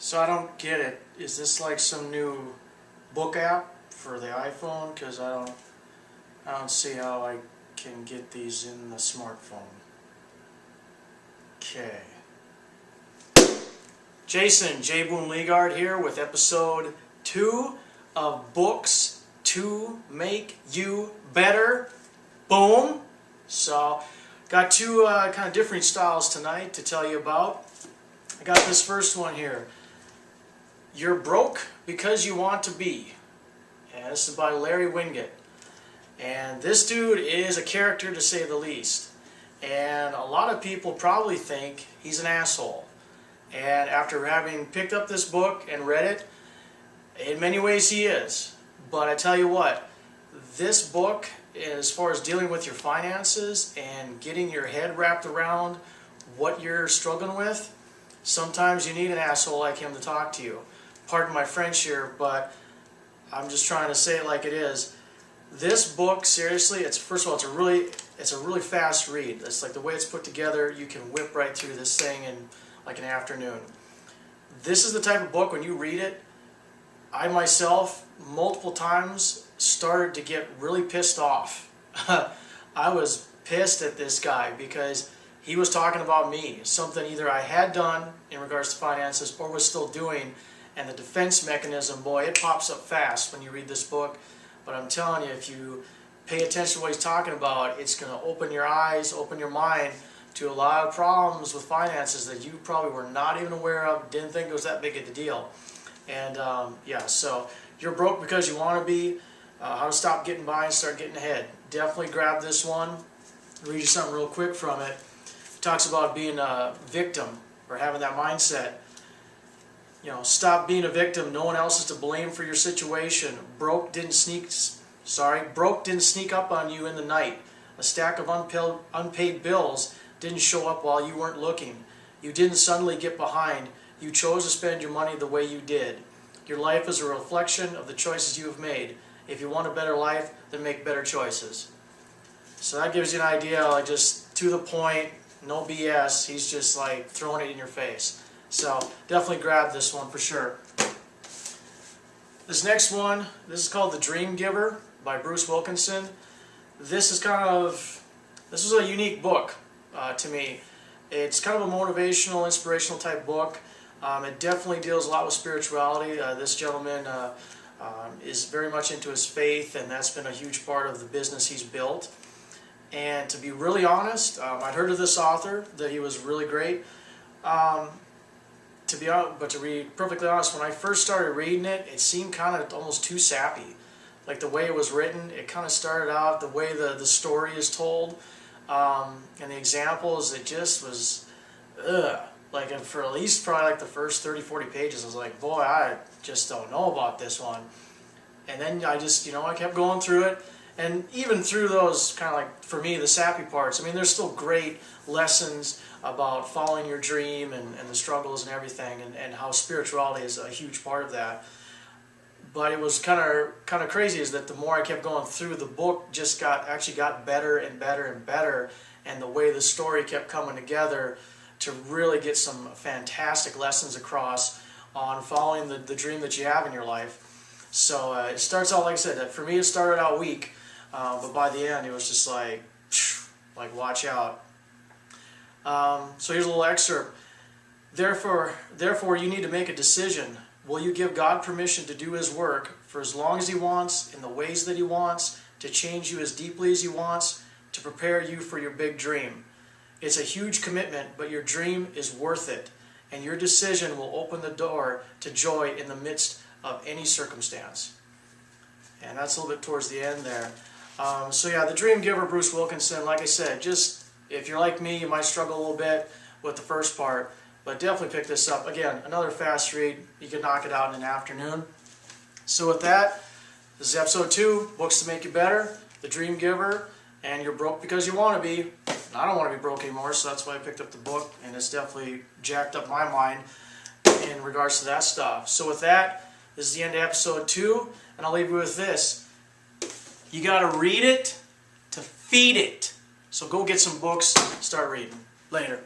So I don't get it. Is this like some new book app for the iPhone? Because I don't see how I can get these in the smartphone. Okay. Jason J. Boone Leagard here with episode 2 of Books to Make You Better. Boom! So, got two kind of different styles tonight to tell you about. I got this first one here. You're broke because you want to be. And this is by Larry Winget. And this dude is a character to say the least. And a lot of people probably think he's an asshole. And after having picked up this book and read it, in many ways he is. But I tell you what, this book, as far as dealing with your finances and getting your head wrapped around what you're struggling with, sometimes you need an asshole like him to talk to you. Pardon my French here, but I'm just trying to say it like it is. This book, seriously, first of all, it's a really fast read. It's like the way it's put together, you can whip right through this thing in like an afternoon. This is the type of book, when you read it, I myself, multiple times, started to get really pissed off. I was pissed at this guy because he was talking about me, something either I had done in regards to finances or was still doing, and the defense mechanism, boy, it pops up fast when you read this book. But I'm telling you, if you pay attention to what he's talking about, it's going to open your eyes, open your mind to a lot of problems with finances that you probably were not even aware of, didn't think it was that big of a deal. And yeah, so you're broke because you want to be, how to stop getting by and start getting ahead. Definitely grab this one. I'll read you something real quick from it. It talks about being a victim or having that mindset. You know, stop being a victim. No one else is to blame for your situation. Broke didn't sneak up on you in the night. A stack of unpaid bills didn't show up while you weren't looking. You didn't suddenly get behind. You chose to spend your money the way you did. Your life is a reflection of the choices you have made. If you want a better life, then make better choices. So that gives you an idea, like just to the point, no BS. He's just like throwing it in your face. So definitely grab this one for sure. This next one, this is called The Dream Giver by Bruce Wilkinson. This was a unique book to me. It's kind of a motivational, inspirational type book. It definitely deals a lot with spirituality. This gentleman is very much into his faith, and that's been a huge part of the business he's built. And to be really honest, I'd heard of this author, that he was really great. To be perfectly honest, when I first started reading it, it seemed kind of almost too sappy. Like the way it was written, it kind of started out, the way the story is told, and the examples, it just was, like for at least probably like the first 30-40 pages, I was like, boy, I just don't know about this one. And then I just, I kept going through it, and even through those kind of like, for me, the sappy parts, I mean, there's still great lessons about following your dream and the struggles and everything, and how spirituality is a huge part of that. But it was kind of crazy is that the more I kept going through, the book just actually got better and better and better, and the way the story kept coming together to really get some fantastic lessons across on following the dream that you have in your life. So it starts out, like I said, for me it started out weak, but by the end it was just like watch out. So here's a little excerpt. Therefore you need to make a decision. Will you give God permission to do His work for as long as He wants, in the ways that He wants, to change you as deeply as He wants, to prepare you for your big dream? It's a huge commitment, but your dream is worth it, and your decision will open the door to joy in the midst of any circumstance. And that's a little bit towards the end there. So yeah, The Dream Giver, Bruce Wilkinson, like I said, just if you're like me, you might struggle a little bit with the first part, but definitely pick this up. Again, another fast read. You can knock it out in an afternoon. So with that, this is episode 2, Books to Make You Better, The Dream Giver, and you're broke because you want to be. I don't want to be broke anymore, so that's why I picked up the book, and it's definitely jacked up my mind in regards to that stuff. So with that, this is the end of episode 2, and I'll leave you with this. You got to read it to feed it. So go get some books, start reading. Later.